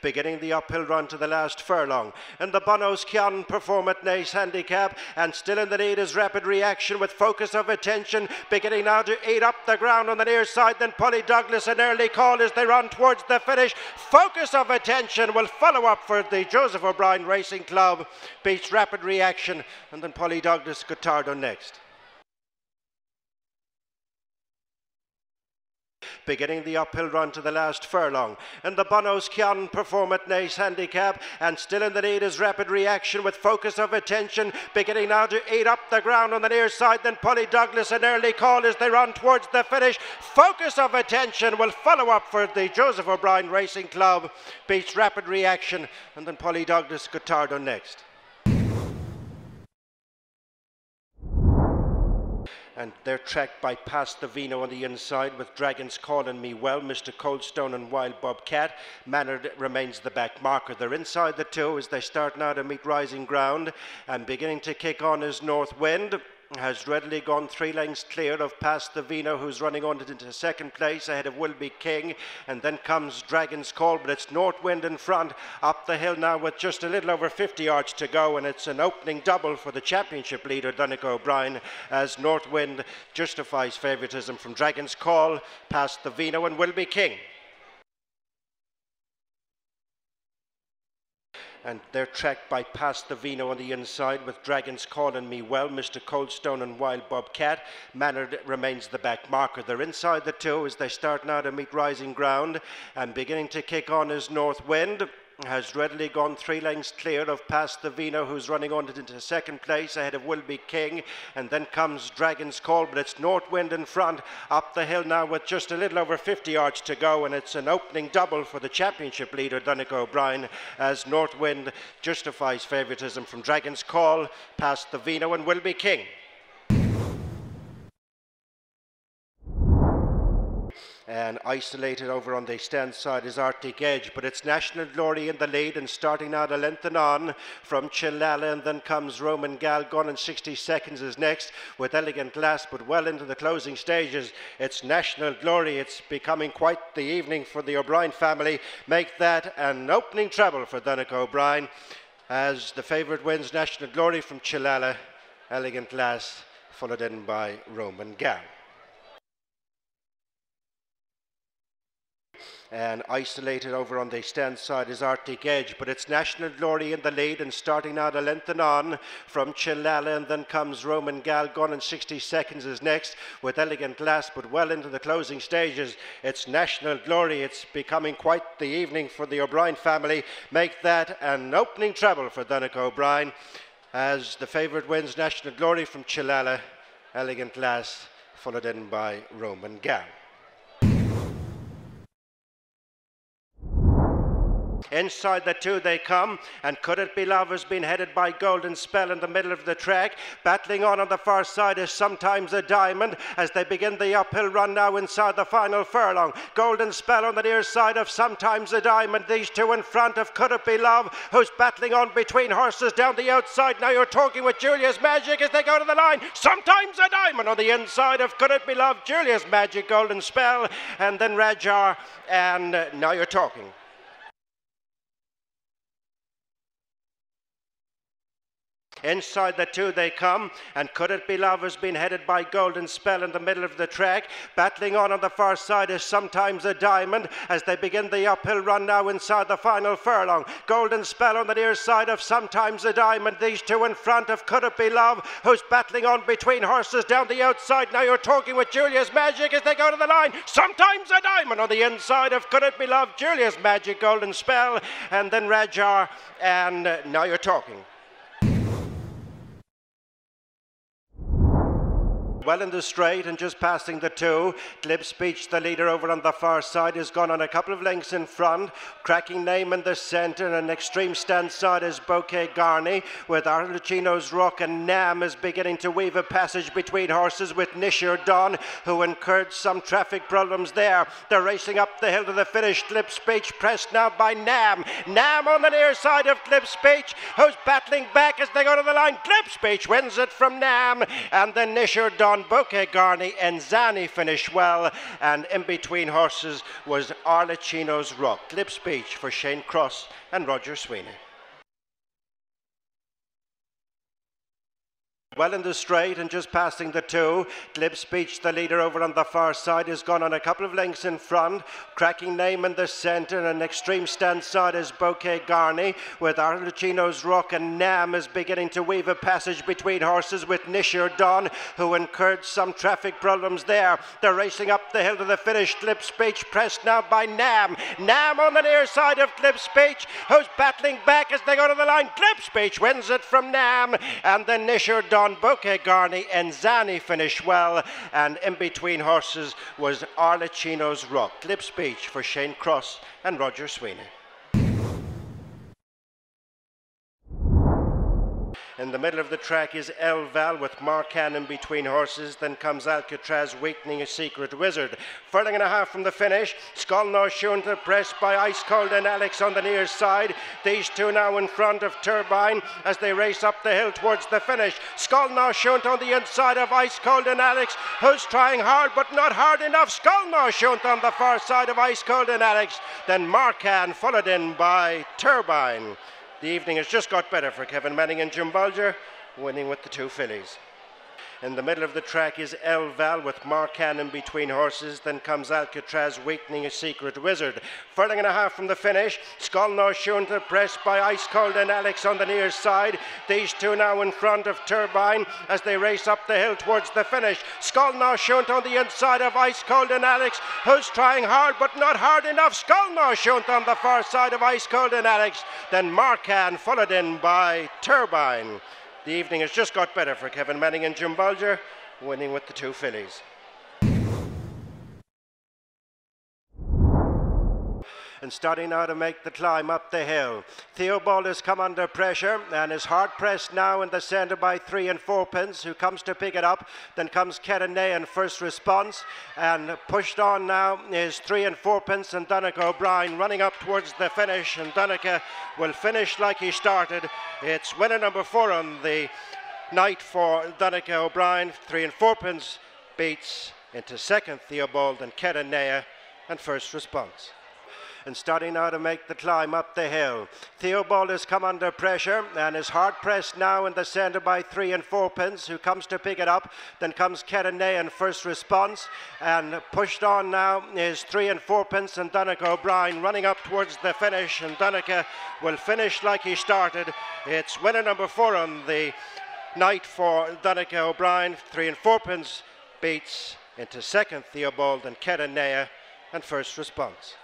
Beginning the uphill run to the last furlong. And the Bonos can perform at Naas handicap, and still in the lead is Rapid Reaction with Focus of Attention, beginning now to eat up the ground on the near side. Then Polly Douglas, an early call as they run towards the finish. Focus of Attention will follow up for the Joseph O'Brien Racing Club, beats Rapid Reaction, and then Polly Douglas, Gotardo next. Beginning the uphill run to the last furlong. And the Bonos can perform at Naas handicap, and still in the lead is Rapid Reaction with Focus of Attention, beginning now to eat up the ground on the near side. Then Polly Douglas, an early call as they run towards the finish. Focus of Attention will follow up for the Joseph O'Brien Racing Club, beats Rapid Reaction, and then Polly Douglas, Gotardo next. And they're tracked by Past the Vino on the inside, with Dragons Calling Me Well, Mr. Coldstone and Wild Bobcat. Manard remains the back marker. They're inside the two as they start now to meet Rising Ground, and beginning to kick on is North Wind. Has readily gone 3 lengths clear of Past the Vino, who's running on into second place ahead of Will Be King, and then comes Dragon's Call, but it's North Wind in front up the hill now with just a little over 50 yards to go, and it's an opening double for the championship leader Donnacha O'Brien, as North Wind justifies favouritism from Dragon's Call, Past the Vino and Will Be King. And they're tracked by Past the Vino on the inside, with Dragons Calling Me Well, Mr. Coldstone and Wild Bobcat. Manard remains the back marker. They're inside the two as they start now to meet Rising Ground, and beginning to kick on is North Wind. Has readily gone 3 lengths clear of Past the Vino, who's running on into second place ahead of Will Be King, and then comes Dragon's Call, but it's North Wind in front up the hill now with just a little over 50 yards to go, and it's an opening double for the championship leader Donnacha O'Brien, as North Wind justifies favouritism from Dragon's Call, Past the Vino and Will Be King. And isolated over on the stand side is Arctic Edge, but it's National Glory in the lead, and starting now to lengthen on from Chilala, and then comes Roman Gal. Gone in 60 seconds is next with Elegant Glass, but well into the closing stages. It's National Glory. It's becoming quite the evening for the O'Brien family. Make that an opening treble for Donnacha O'Brien, as the favourite wins National Glory from Chilala, Elegant Glass, followed in by Roman Gal. And isolated over on the stand side is Arctic Edge, but it's National Glory in the lead, and starting now to lengthen on from Chilala, and then comes Roman Gal. Gone in 60 seconds is next with Elegant Glass, but well into the closing stages. It's National Glory. It's becoming quite the evening for the O'Brien family. Make that an opening treble for Donnacha O'Brien, as the favourite wins National Glory from Chilala, Elegant Glass, followed in by Roman Gal. Inside the two they come, and Could It Be Love has been headed by Golden Spell in the middle of the track. Battling on the far side is Sometimes a Diamond as they begin the uphill run now inside the final furlong. Golden Spell on the near side of Sometimes a Diamond. These two in front of Could It Be Love, who's battling on between horses down the outside. Now you're talking with Julia's Magic as they go to the line. Sometimes a Diamond on the inside of Could It Be Love, Julia's Magic, Golden Spell, and then Rajar, and Now You're Talking. Inside the two they come, and Could It Be Love has been headed by Golden Spell in the middle of the track. Battling on the far side is Sometimes a Diamond as they begin the uphill run now inside the final furlong. Golden Spell on the near side of Sometimes a Diamond. These two in front of Could It Be Love, who's battling on between horses down the outside. Now you're talking with Julia's Magic as they go to the line. Sometimes a Diamond on the inside of Could It Be Love, Julia's Magic, Golden Spell, and then Rajar, and Now You're Talking. Well in the straight and just passing the two. Glib Speech, the leader over on the far side, has gone on a couple of lengths in front. Cracking Name in the centre, and extreme stand side is Bouquet Garney, with Arlecchino's Rock, and Nam is beginning to weave a passage between horses with Nishir Dawn, who incurred some traffic problems there. They're racing up the hill to the finish. Glib Speech pressed now by Nam. Nam on the near side of Glib Speech, who's battling back as they go to the line. Glib Speech wins it from Nam, and then Nishir Dawn Dawn, Bouquet Garni and Zani finished well, and in between horses was Arlecchino's Rock. Lip speech for Shane Cross and Roger Sweeney. Well in the straight and just passing the two. Glib Speech, the leader over on the far side, has gone on a couple of lengths in front. Cracking Name in the centre, and an extreme stand side is Bouquet Garni, with Arlecchino's Rock, and Nam is beginning to weave a passage between horses with Nishir Dawn, who incurred some traffic problems there. They're racing up the hill to the finish. Glib Speech pressed now by Nam. Nam on the near side of Glib Speech, who's battling back as they go to the line. Glib Speech wins it from Nam, and then Nishir Dawn, Bouquet Garni and Zani finished well, and in between horses was Arlecchino's Rock. Lip speech for Shane Cross and Roger Sweeney. In the middle of the track is El Val with Marcan in between horses. Then comes Alcatraz, weakening a Secret Wizard. Furlong and a half from the finish. Skolno Shunta pressed by Ice Cold and Alex on the near side. These two now in front of Turbine as they race up the hill towards the finish. Skolno Shunta on the inside of Ice Cold and Alex, who's trying hard but not hard enough. Skolno Shunta on the far side of Ice Cold and Alex. Then Marcan followed in by Turbine. The evening has just got better for Kevin Manning and Jim Bolger, winning with the two fillies. In the middle of the track is El Val with Marcan in between horses. Then comes Alcatraz, weakening a Secret Wizard. Furlong and a half from the finish. Skolno Shunta pressed by Ice Cold and Alex on the near side. These two now in front of Turbine as they race up the hill towards the finish. Skolno Shunta on the inside of Ice Cold and Alex, who's trying hard but not hard enough. Skolno Shunta on the far side of Ice Cold and Alex. Then Marcan followed in by Turbine. The evening has just got better for Kevin Manning and Jim Bolger, winning with the two fillies. And starting now to make the climb up the hill. Theobald has come under pressure and is hard pressed now in the centre by 3 4/4, who comes to pick it up. Then comes Kerenay in First Response, and pushed on now is 3 4/4 and Donnacha O'Brien running up towards the finish, and Donnacha will finish like he started. It's winner number 4 on the night for Donnacha O'Brien. 3 4/4 beats into second Theobald and Kerenay and First Response. And starting now to make the climb up the hill. Theobald has come under pressure and is hard pressed now in the centre by 3 4/4, who comes to pick it up. Then comes Kerenay in First Response, and pushed on now is 3 4/4 and Donnacha O'Brien running up towards the finish, and Donnacha will finish like he started. It's winner number 4 on the night for Donnacha O'Brien. 3 4/4 beats into second Theobald and Kerenay and First Response.